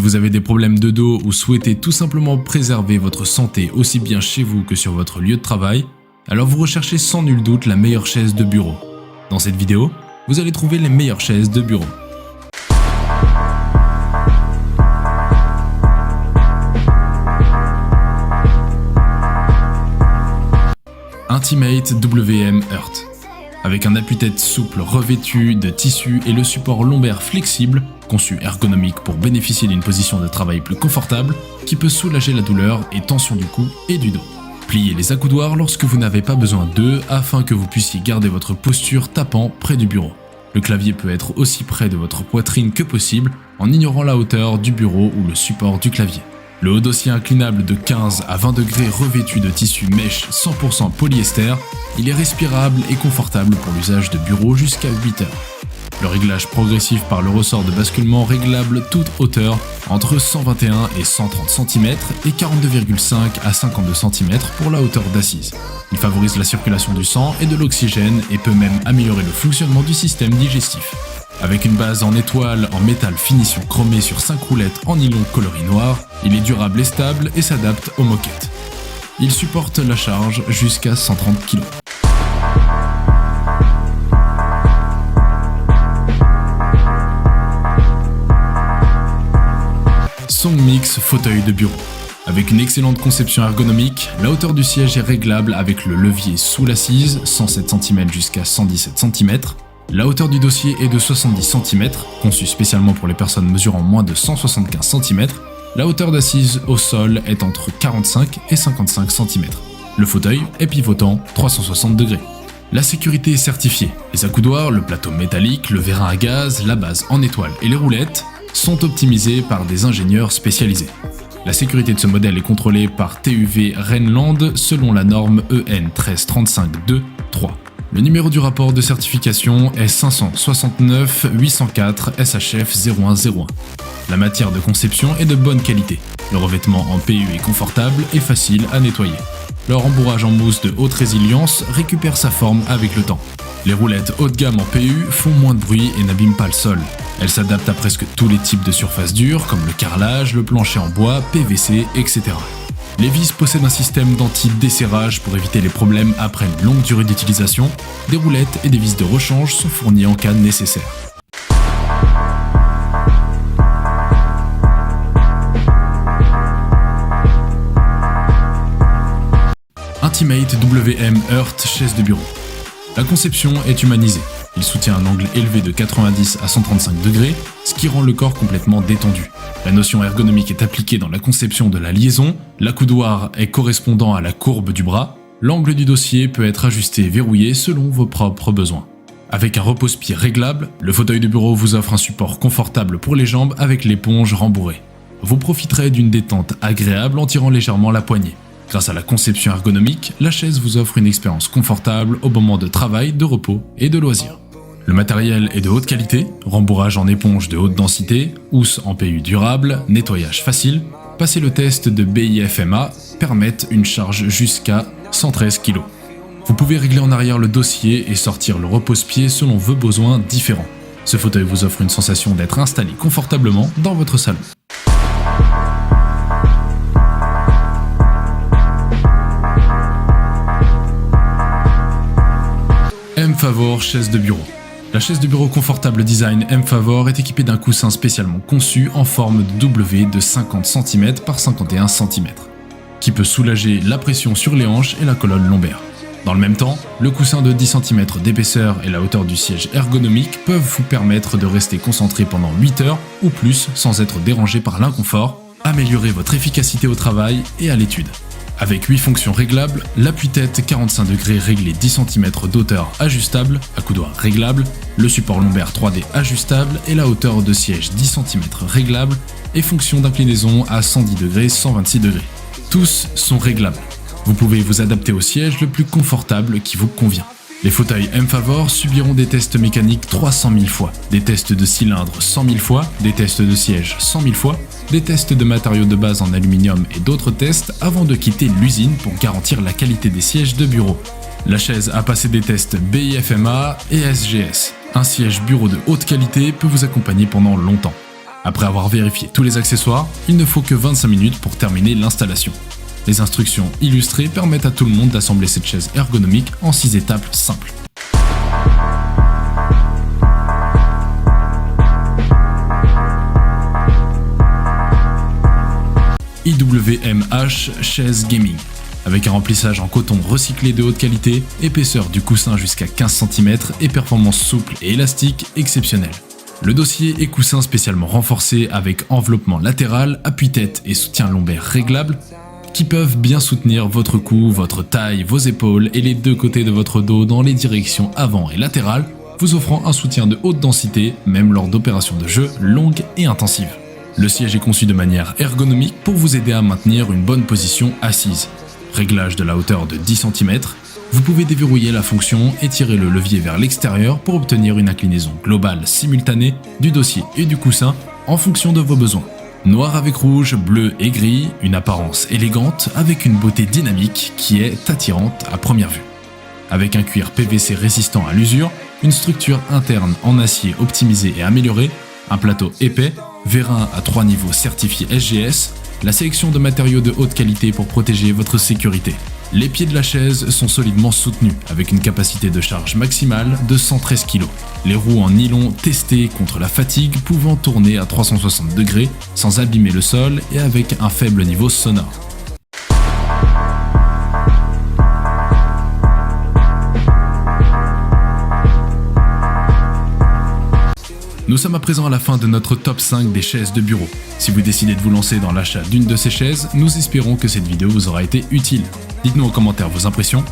vous avez des problèmes de dos ou souhaitez tout simplement préserver votre santé aussi bien chez vous que sur votre lieu de travail, alors vous recherchez sans nul doute la meilleure chaise de bureau. Dans cette vidéo, vous allez trouver les meilleures chaises de bureau. Intimate WM Earth. Avec un appuie-tête souple revêtu de tissu et le support lombaire flexible, conçu ergonomique pour bénéficier d'une position de travail plus confortable, qui peut soulager la douleur et tension du cou et du dos. Pliez les accoudoirs lorsque vous n'avez pas besoin d'eux afin que vous puissiez garder votre posture tapant près du bureau. Le clavier peut être aussi près de votre poitrine que possible en ignorant la hauteur du bureau ou le support du clavier. Le haut dossier inclinable de 15 à 20 degrés revêtu de tissu mèche 100% polyester, il est respirable et confortable pour l'usage de bureau jusqu'à 8 heures. Le réglage progressif par le ressort de basculement réglable toute hauteur entre 121 et 130 cm et 42,5 à 52 cm pour la hauteur d'assise. Il favorise la circulation du sang et de l'oxygène et peut même améliorer le fonctionnement du système digestif. Avec une base en étoile en métal finition chromée sur 5 roulettes en nylon coloris noir, il est durable et stable et s'adapte aux moquettes. Il supporte la charge jusqu'à 130 kg. Songmix fauteuil de bureau. Avec une excellente conception ergonomique, la hauteur du siège est réglable avec le levier sous l'assise, 107 cm jusqu'à 117 cm. La hauteur du dossier est de 70 cm, conçu spécialement pour les personnes mesurant moins de 175 cm. La hauteur d'assise au sol est entre 45 et 55 cm. Le fauteuil est pivotant 360 degrés. La sécurité est certifiée. Les accoudoirs, le plateau métallique, le vérin à gaz, la base en étoile et les roulettes sont optimisés par des ingénieurs spécialisés. La sécurité de ce modèle est contrôlée par TÜV Rheinland selon la norme EN 13352-3. Le numéro du rapport de certification est 569 804 SHF 0101. La matière de conception est de bonne qualité. Le revêtement en PU est confortable et facile à nettoyer. Le rembourrage en mousse de haute résilience récupère sa forme avec le temps. Les roulettes haut de gamme en PU font moins de bruit et n'abîment pas le sol. Elles s'adaptent à presque tous les types de surfaces dures comme le carrelage, le plancher en bois, PVC, etc. Les vis possèdent un système d'anti-desserrage pour éviter les problèmes après une longue durée d'utilisation. Des roulettes et des vis de rechange sont fournies en cas nécessaire. Intimate WM Earth chaise de bureau. La conception est humanisée. Il soutient un angle élevé de 90 à 135 degrés, ce qui rend le corps complètement détendu. La notion ergonomique est appliquée dans la conception de la liaison, l'accoudoir est correspondant à la courbe du bras, l'angle du dossier peut être ajusté et verrouillé selon vos propres besoins. Avec un repose-pied réglable, le fauteuil de bureau vous offre un support confortable pour les jambes avec l'éponge rembourrée. Vous profiterez d'une détente agréable en tirant légèrement la poignée. Grâce à la conception ergonomique, la chaise vous offre une expérience confortable au moment de travail, de repos et de loisirs. Le matériel est de haute qualité, rembourrage en éponge de haute densité, housse en PU durable, nettoyage facile. Passer le test de BIFMA permettent une charge jusqu'à 113 kg. Vous pouvez régler en arrière le dossier et sortir le repose-pied selon vos besoins différents. Ce fauteuil vous offre une sensation d'être installé confortablement dans votre salon. M-Favor chaise de bureau. La chaise de bureau confortable design M-Favor est équipée d'un coussin spécialement conçu en forme de W de 50 cm par 51 cm, qui peut soulager la pression sur les hanches et la colonne lombaire. Dans le même temps, le coussin de 10 cm d'épaisseur et la hauteur du siège ergonomique peuvent vous permettre de rester concentré pendant 8 heures ou plus sans être dérangé par l'inconfort, améliorer votre efficacité au travail et à l'étude. Avec 8 fonctions réglables, l'appui-tête 45 degrés réglé 10 cm d'auteur ajustable, accoudoir réglable, le support lombaire 3D ajustable et la hauteur de siège 10 cm réglable et fonction d'inclinaison à 110 degrés 126 degrés. Tous sont réglables. Vous pouvez vous adapter au siège le plus confortable qui vous convient. Les fauteuils M-Favor subiront des tests mécaniques 300 000 fois, des tests de cylindre 100 000 fois, des tests de siège 100 000 fois, des tests de matériaux de base en aluminium et d'autres tests avant de quitter l'usine pour garantir la qualité des sièges de bureau. La chaise a passé des tests BIFMA et SGS. Un siège bureau de haute qualité peut vous accompagner pendant longtemps. Après avoir vérifié tous les accessoires, il ne faut que 25 minutes pour terminer l'installation. Les instructions illustrées permettent à tout le monde d'assembler cette chaise ergonomique en 6 étapes simples. IWMH Chaise Gaming. Avec un remplissage en coton recyclé de haute qualité, épaisseur du coussin jusqu'à 15 cm et performance souple et élastique exceptionnelle. Le dossier et coussin spécialement renforcés avec enveloppement latéral, appuie-tête et soutien lombaire réglable qui peuvent bien soutenir votre cou, votre taille, vos épaules et les deux côtés de votre dos dans les directions avant et latérales, vous offrant un soutien de haute densité même lors d'opérations de jeu longues et intensives. Le siège est conçu de manière ergonomique pour vous aider à maintenir une bonne position assise. Réglage de la hauteur de 10 cm, vous pouvez déverrouiller la fonction et tirer le levier vers l'extérieur pour obtenir une inclinaison globale simultanée du dossier et du coussin en fonction de vos besoins. Noir avec rouge, bleu et gris, une apparence élégante avec une beauté dynamique qui est attirante à première vue. Avec un cuir PVC résistant à l'usure, une structure interne en acier optimisée et améliorée, un plateau épais, vérin à 3 niveaux certifié SGS, la sélection de matériaux de haute qualité pour protéger votre sécurité. Les pieds de la chaise sont solidement soutenus avec une capacité de charge maximale de 113 kg. Les roues en nylon testées contre la fatigue pouvant tourner à 360 degrés sans abîmer le sol et avec un faible niveau sonore. Nous sommes à présent à la fin de notre top 5 des chaises de bureau. Si vous décidez de vous lancer dans l'achat d'une de ces chaises, nous espérons que cette vidéo vous aura été utile. Dites-nous en commentaire vos impressions